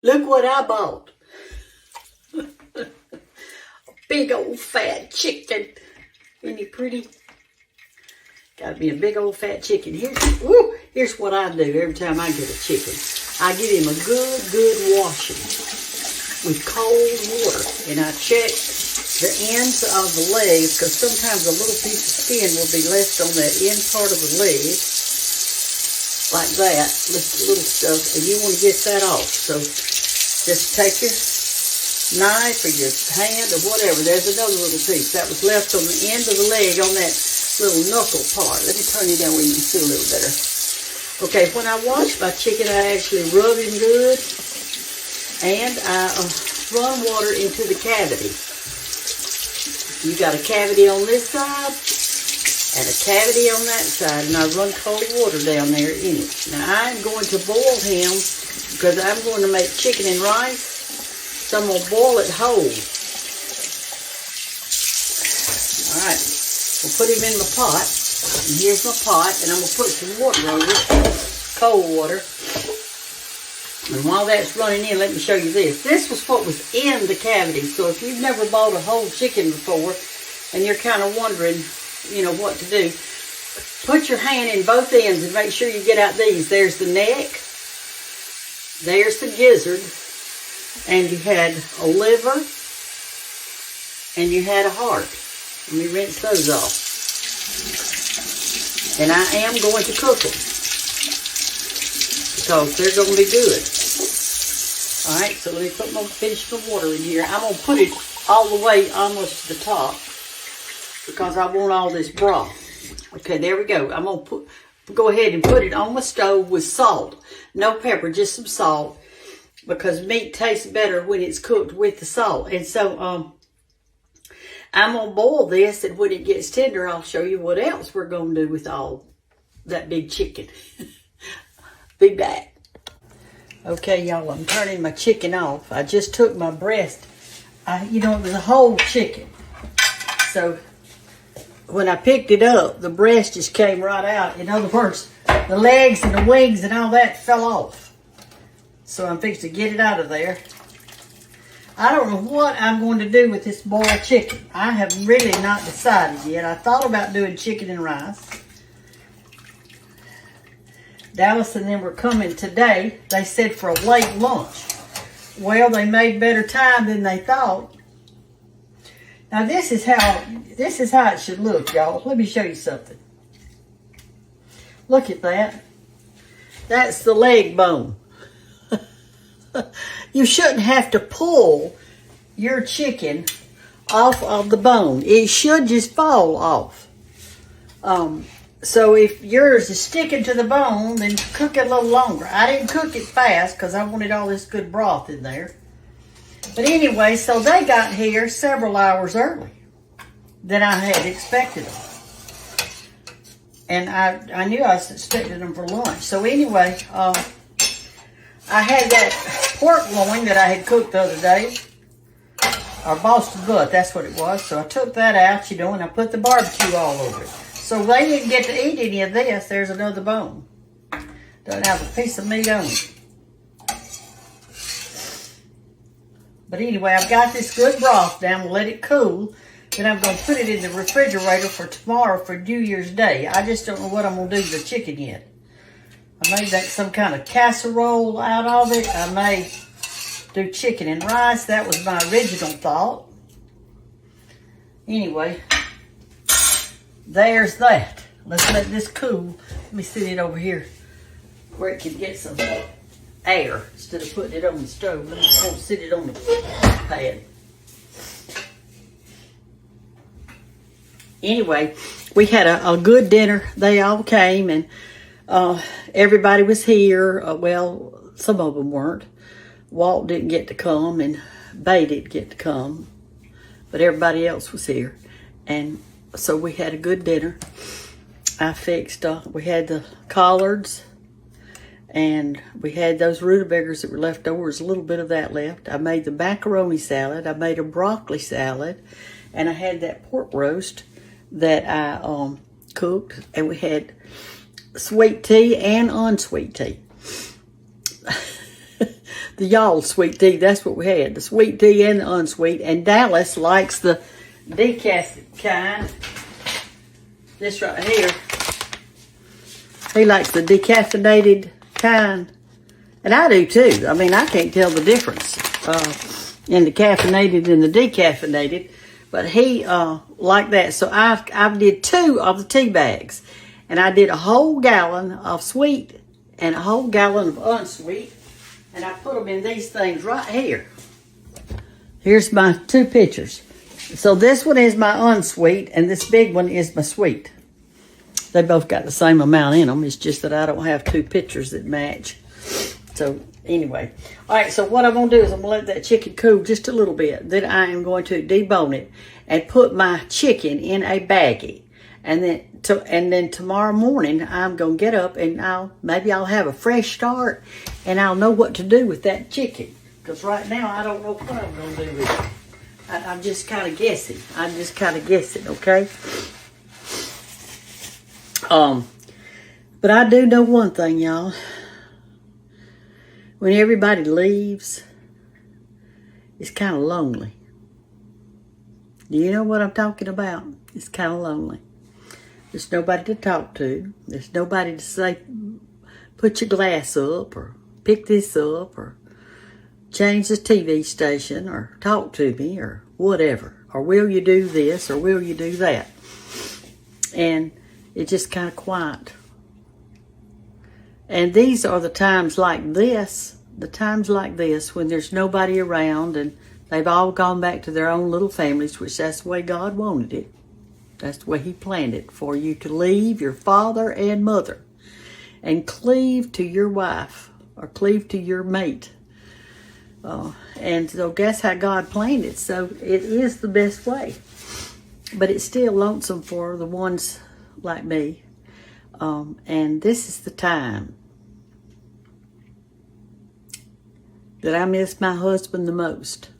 Look what I bought. A big old fat chicken. Isn't he pretty? Gotta be a big old fat chicken. Here's what I do every time I get a chicken. I give him a good washing with cold water. And I check the ends of the legs, because sometimes a little piece of skin will be left on that end part of the leg. Like that, little stuff, and you want to get that off. So just take your knife or your hand or whatever. There's another little piece that was left on the end of the leg on that little knuckle part. Let me turn it down where you can see a little better. Okay, when I wash my chicken, I actually rub him good, and I run water into the cavity. You got a cavity on this side and a cavity on that side, and I run cold water down there in it. Now, I'm going to boil him because I'm going to make chicken and rice, so I'm going to boil it whole. All right, we'll put him in my pot, and here's my pot, and I'm going to put some water over it, cold water. And while that's running in, let me show you this. This was what was in the cavity, so if you've never bought a whole chicken before, and you're kind of wondering, you know, what to do, put your hand in both ends and make sure you get out these. There's the neck, there's the gizzard, and you had a liver, and you had a heart. Let me rinse those off. And I am going to cook them because they're going to be good. All right, so let me finish the water in here. I'm going to put it all the way almost to the top, because I want all this broth. Okay, there we go. I'm going to go ahead and put it on my stove with salt. No pepper, just some salt, because meat tastes better when it's cooked with the salt. And so I'm going to boil this, and when it gets tender, I'll show you what else we're going to do with all that big chicken. Be back. Okay, y'all, I'm turning my chicken off. I just took my breast. You know, it was a whole chicken. So when I picked it up, the breast just came right out. In other words, the legs and the wings and all that fell off. So I'm fixing to get it out of there. I don't know what I'm going to do with this boiled chicken. I have really not decided yet. I thought about doing chicken and rice. Dallas and them were coming today. They said for a late lunch. Well, they made better time than they thought. Now this is how it should look, y'all. Let me show you something. Look at that. That's the leg bone. You shouldn't have to pull your chicken off of the bone. It should just fall off. So if yours is sticking to the bone, then cook it a little longer. I didn't cook it fast because I wanted all this good broth in there. But anyway, so they got here several hours early than I had expected them. And I knew I was expecting them for lunch. So anyway, I had that pork loin that I had cooked the other day. Or Boston butt, that's what it was. So I took that out, you know, and I put the barbecue all over it. So they didn't get to eat any of this. There's another bone. Doesn't have a piece of meat on it. But anyway, I've got this good broth now. I'm going to let it cool. Then I'm going to put it in the refrigerator for tomorrow for New Year's Day. I just don't know what I'm going to do to the chicken yet. I made that some kind of casserole out of it. I may do chicken and rice. That was my original thought. Anyway, there's that. Let's let this cool. Let me sit it over here where it can get some air instead of putting it on the stove. Let me go sit it on the pad. Anyway, we had a good dinner. They all came, and everybody was here. Well, some of them weren't. Walt didn't get to come, and Bay didn't get to come, but everybody else was here. And so we had a good dinner. I fixed, we had the collards, and we had those rutabagas that were left over. There's a little bit of that left. I made the macaroni salad. I made a broccoli salad, and I had that pork roast that I cooked, and we had sweet tea and unsweet tea. the y'all sweet tea. That's what we had, the sweet tea and the unsweet. And Dallas likes the decaf kind. This right here. He likes the decaffeinated kind. And I do too. I mean, I can't tell the difference in the caffeinated and the decaffeinated. But he liked that. So I did 2 of the tea bags. And I did a whole gallon of sweet and a whole gallon of unsweet. And I put them in these things right here. Here's my 2 pictures. So this one is my unsweet, and this big one is my sweet. They both got the same amount in them. It's just that I don't have 2 pictures that match. So anyway. All right, so what I'm going to do is I'm going to let that chicken cool just a little bit. Then I am going to debone it and put my chicken in a baggie. And then tomorrow morning I'm going to get up and maybe I'll have a fresh start and I'll know what to do with that chicken. Because right now I don't know what I'm going to do with it. I'm just kind of guessing. Okay? But I do know one thing, y'all. When everybody leaves, it's kind of lonely. Do you know what I'm talking about? It's kind of lonely. There's nobody to talk to. There's nobody to say, put your glass up or pick this up or change the TV station or talk to me or whatever. Or will you do this or will you do that? And it's just kind of quiet. And these are the times like this when there's nobody around and they've all gone back to their own little families, which that's the way God wanted it. That's the way he planned it, for you to leave your father and mother and cleave to your wife or cleave to your mate. And so guess how God planned it. So it is the best way. But it's still lonesome for the ones like me. And this is the time that I miss my husband the most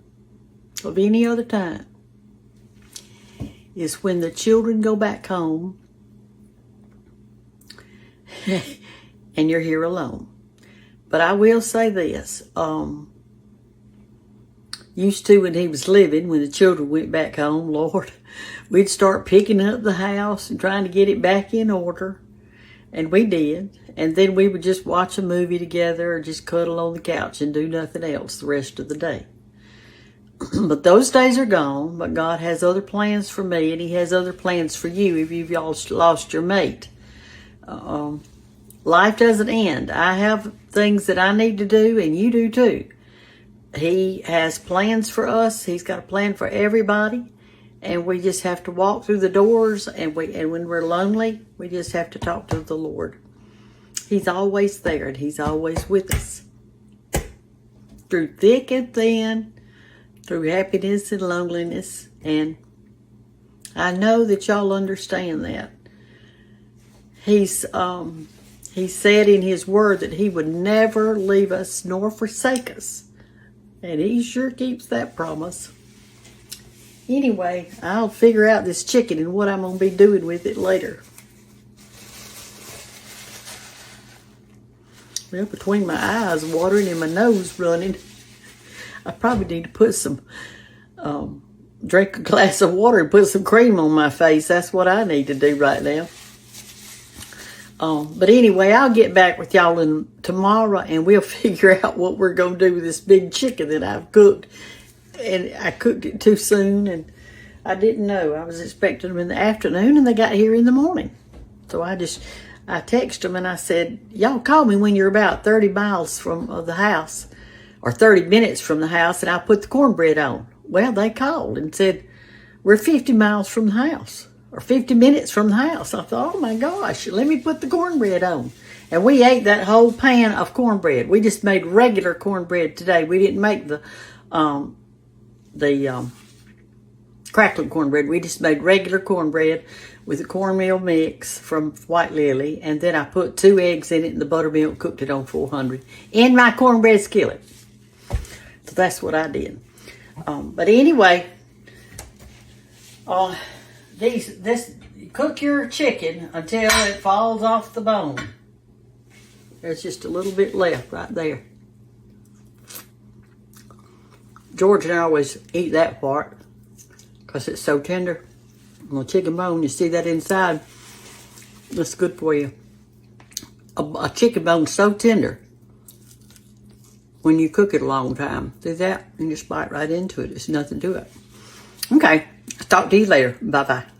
of any other time. Is when the children go back home and you're here alone. But I will say this. Used to when he was living, when the children went back home, Lord, we'd start picking up the house and trying to get it back in order. And we did. And then we would just watch a movie together or just cuddle on the couch and do nothing else the rest of the day. But those days are gone. But God has other plans for me, and he has other plans for you if you've lost your mate. Life doesn't end. I have things that I need to do, and you do too. He has plans for us. He's got a plan for everybody. And we just have to walk through the doors, and when we're lonely, we just have to talk to the Lord. He's always there, and he's always with us. Through thick and thin, through happiness and loneliness. And I know that y'all understand that. He said in his word that he would never leave us nor forsake us. And he sure keeps that promise. Anyway, I'll figure out this chicken and what I'm going to be doing with it later. Well, between my eyes watering and my nose running, I probably need to put some, drink a glass of water and put some cream on my face. That's what I need to do right now. But anyway, I'll get back with y'all tomorrow and we'll figure out what we're going to do with this big chicken that I've cooked. And I cooked it too soon and I didn't know. I was expecting them in the afternoon and they got here in the morning. So I texted them and I said, y'all call me when you're about 30 miles from the house or 30 minutes from the house and I'll put the cornbread on. Well, they called and said, we're 50 miles from the house or 50 minutes from the house. I thought, oh my gosh, let me put the cornbread on. And we ate that whole pan of cornbread. We just made regular cornbread today. We didn't make the crackling cornbread. We just made regular cornbread with a cornmeal mix from White Lily, and then I put 2 eggs in it and the buttermilk, cooked it on 400 in my cornbread skillet. So that's what I did. But anyway, cook your chicken until it falls off the bone. There's just a little bit left right there. George and I always eat that part because it's so tender. On a chicken bone, you see that inside? That's good for you. A chicken bone so tender when you cook it a long time. See that? And just bite right into it. There's nothing to it. Okay. I'll talk to you later. Bye-bye.